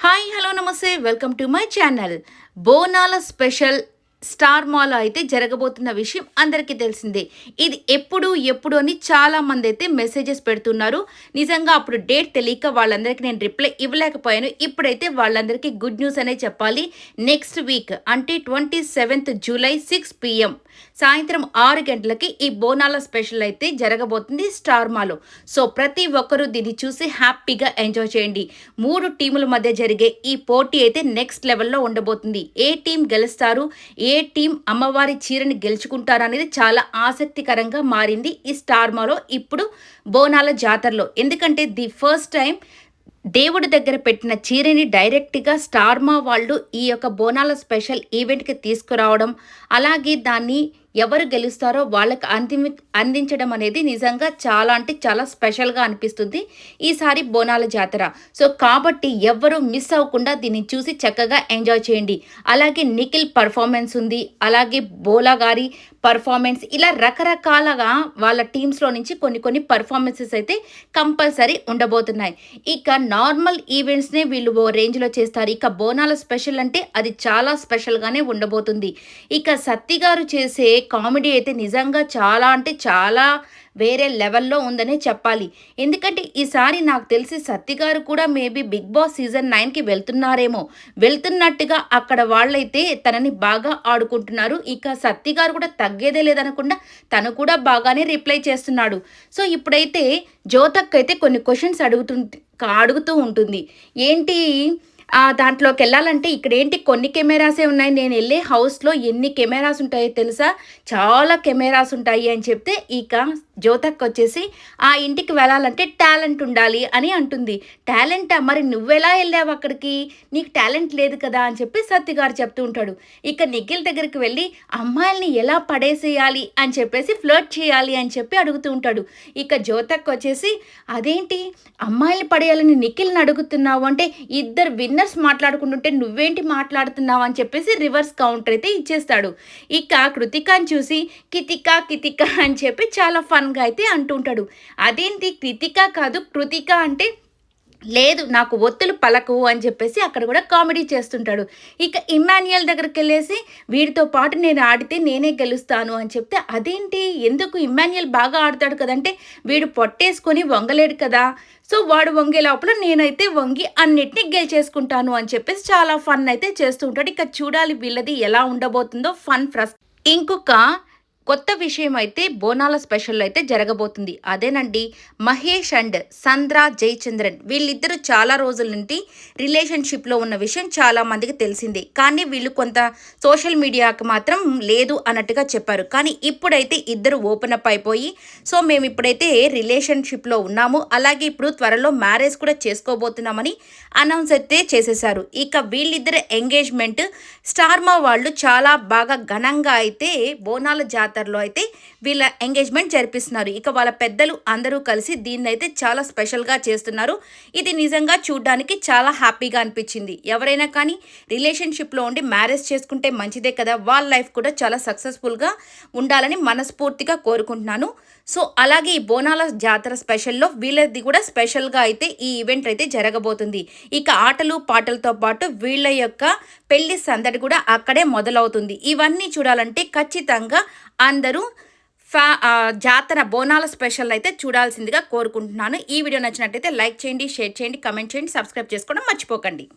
Hi hello నమస్తే welcome to my channel. బోనాల special star mall అయితే జరగబోతున్న విషయం అందరికీ తెలిసిందే. ఇది ఎప్పుడు అని చాలామంది అయితే మెసేజెస్ పెడుతున్నారు. నిజంగా అప్పుడు డేట్ తెలియక వాళ్ళందరికీ నేను రిప్లై ఇవ్వలేకపోయాను. ఇప్పుడైతే వాళ్ళందరికీ గుడ్ న్యూస్ అనే చెప్పాలి. నెక్స్ట్ వీక్ అంటే 27th జూలై 6 PM సాయంత్రం 6 గంటలకి ఈ బోనాల స్పెషల్ అయితే జరగబోతుంది స్టార్ మాలో. సో ప్రతి ఒక్కరూ దీన్ని చూసి హ్యాపీగా ఎంజాయ్ చేయండి. 3 టీముల మధ్య జరిగే ఈ పోటీ అయితే నెక్స్ట్ లెవెల్లో ఉండబోతుంది. ఏ టీం గెలుస్తారు, ఏ టీం అమ్మవారి చీరని గెలుచుకుంటారనేది చాలా ఆసక్తికరంగా మారింది ఈ స్టార్ మాలో ఇప్పుడు బోనాల జాతరలో. ఎందుకంటే ది ఫస్ట్ టైం దేవుడి దగ్గర పెట్టిన చీరని డైరెక్ట్గా స్టార్ మా వాళ్ళు ఈ యొక్క బోనాల స్పెషల్ ఈవెంట్కి తీసుకురావడం, అలాగే దాన్ని ఎవరు గెలుస్తారో వాళ్ళకి అందించడం అనేది నిజంగా చాలా అంటే చాలా స్పెషల్గా అనిపిస్తుంది ఈసారి బోనాల జాతర. సో కాబట్టి ఎవ్వరూ మిస్ అవ్వకుండా దీన్ని చూసి చక్కగా ఎంజాయ్ చేయండి. అలాగే నిఖిల్ పర్ఫార్మెన్స్ ఉంది, అలాగే బోలా గారి పర్ఫార్మెన్స్, ఇలా రకరకాలుగా వాళ్ళ టీమ్స్లో నుంచి కొన్ని పర్ఫార్మెన్సెస్ అయితే కంపల్సరీ ఉండబోతున్నాయి. ఇక నార్మల్ ఈవెంట్స్నే వీళ్ళు ఓ రేంజ్లో చేస్తారు. ఇక బోనాల స్పెషల్ అంటే అది చాలా స్పెషల్గానే ఉండబోతుంది. ఇక సత్తి గారు చేసే కామెడీ అయితే నిజంగా చాలా అంటే చాలా వేరే లెవెల్లో ఉందనే చెప్పాలి. ఎందుకంటే ఈసారి నాకు తెలిసి సత్తి గారు కూడా మేబీ బిగ్ బాస్ సీజన్ 9కి వెళ్తున్నారేమో, వెళ్తున్నట్టుగా అక్కడ వాళ్ళైతే తనని బాగా ఆడుకుంటున్నారు. ఇక సత్తి గారు కూడా తగ్గేదే లేదనకుండా తను కూడా బాగానే రిప్లై చేస్తున్నాడు. సో ఇప్పుడైతే జ్యోతక్ అయితే కొన్ని క్వశ్చన్స్ అడుగుతూ ఉంటుంది. ఏంటి దాంట్లోకి వెళ్ళాలంటే ఇక్కడేంటి కొన్ని కెమెరాసే ఉన్నాయి, నేను వెళ్ళే హౌస్లో ఎన్ని కెమెరాస్ ఉంటాయో తెలుసా, చాలా కెమెరాస్ ఉంటాయి అని చెప్తే ఇక జ్యోతక్ వచ్చేసి ఆ ఇంటికి వెళ్ళాలంటే టాలెంట్ ఉండాలి అని అంటుంది. టాలెంటా, మరి నువ్వెలా వెళ్ళావు అక్కడికి, నీకు టాలెంట్ లేదు కదా అని చెప్పి సత్తి గారు చెప్తూ ఉంటాడు. ఇక నిఖిల్ దగ్గరికి వెళ్ళి అమ్మాయిల్ని ఎలా పడేసేయాలి అని చెప్పేసి ఫ్లర్ట్ చేయాలి అని చెప్పి అడుగుతూ ఉంటాడు. ఇక జ్యోతక్ వచ్చేసి అదేంటి అమ్మాయిల్ని పడేయాలని నిఖిల్ని అడుగుతున్నావు అంటే, ఇద్దరు విన్నర్స్ మాట్లాడుకుంటుంటే నువ్వేంటి మాట్లాడుతున్నావు అని చెప్పేసి రివర్స్ కౌంటర్ అయితే ఇచ్చేస్తాడు. ఇక కృతికాని చూసి కితికా అని చెప్పి చాలా ఫన్గా అయితే అంటుంటాడు. అదేంటి కృతిక కాదు కృతిక అంటే, లేదు నాకు ఒత్తులు పలకవు అని చెప్పేసి అక్కడ కూడా కామెడీ చేస్తుంటాడు. ఇక ఇమ్మాన్యుయల్ దగ్గరికి వెళ్ళేసి వీడితో పాటు నేను ఆడితే నేనే గెలుస్తాను అని చెప్తే, అదేంటి ఎందుకు ఇమ్మాన్యుయల్ బాగా ఆడతాడు కదంటే, వీడు పొట్టేసుకొని వంగలేడు కదా, సో వాడు వంగే లోపల నేనైతే వంగి అన్నిటినీ గెలిచేసుకుంటాను అని చెప్పేసి చాలా ఫన్ అయితే చేస్తూ ఉంటాడు. ఇక చూడాలి వీళ్ళది ఎలా ఉండబోతుందో ఫన్ ఇంకొక కొత్త విషయం అయితే బోనాల స్పెషల్ అయితే జరగబోతుంది. అదేనండి, మహేష్ అండ్ సంద్ర జయచంద్రన్ వీళ్ళిద్దరూ చాలా రోజుల నుండి రిలేషన్షిప్లో ఉన్న విషయం చాలా మందికి తెలిసిందే. కానీ వీళ్ళు కొంత సోషల్ మీడియాకి మాత్రం లేదు అన్నట్టుగా చెప్పారు. కానీ ఇప్పుడైతే ఇద్దరు ఓపెన్ అప్ అయిపోయి, సో మేము ఇప్పుడైతే రిలేషన్షిప్లో ఉన్నాము, అలాగే ఇప్పుడు త్వరలో మ్యారేజ్ కూడా చేసుకోబోతున్నామని అనౌన్స్ అయితే చేసేశారు. ఇక వీళ్ళిద్దరు ఎంగేజ్మెంట్ స్టార్ మా వాళ్ళు చాలా బాగా ఘనంగా అయితే బోనాల జాతరలో అయితే వీళ్ళ ఎంగేజ్మెంట్ జరిపిస్తున్నారు. ఇక వాళ్ళ పెద్దలు అందరూ కలిసి దీన్ని అయితే చాలా స్పెషల్గా చేస్తున్నారు. ఇది నిజంగా చూడడానికి చాలా హ్యాపీగా అనిపించింది. ఎవరైనా కానీ రిలేషన్షిప్లో ఉండి మ్యారేజ్ చేసుకుంటే మంచిదే కదా, వాళ్ళ లైఫ్ కూడా చాలా సక్సెస్ఫుల్గా ఉండాలని మనస్ఫూర్తిగా కోరుకుంటున్నాను. సో అలాగే ఈ బోనాల జాతర స్పెషల్లో వీళ్ళది కూడా స్పెషల్గా అయితే ఈ ఈవెంట్ అయితే జరగబోతుంది. ఇక ఆటలు పాటలతో పాటు వీళ్ళ యొక్క పెళ్లి సందడి కూడా అక్కడే మొదలవుతుంది. ఇవన్నీ చూడాలంటే ఖచ్చితంగా అందరూ జాతర బోనాల స్పెషల్ అయితే చూడాల్సిందిగా కోరుకుంటున్నాను. ఈ వీడియో నచ్చినట్టయితే లైక్ చేయండి, షేర్ చేయండి, కమెంట్ చేయండి, సబ్స్క్రైబ్ చేసుకోవడం మర్చిపోకండి.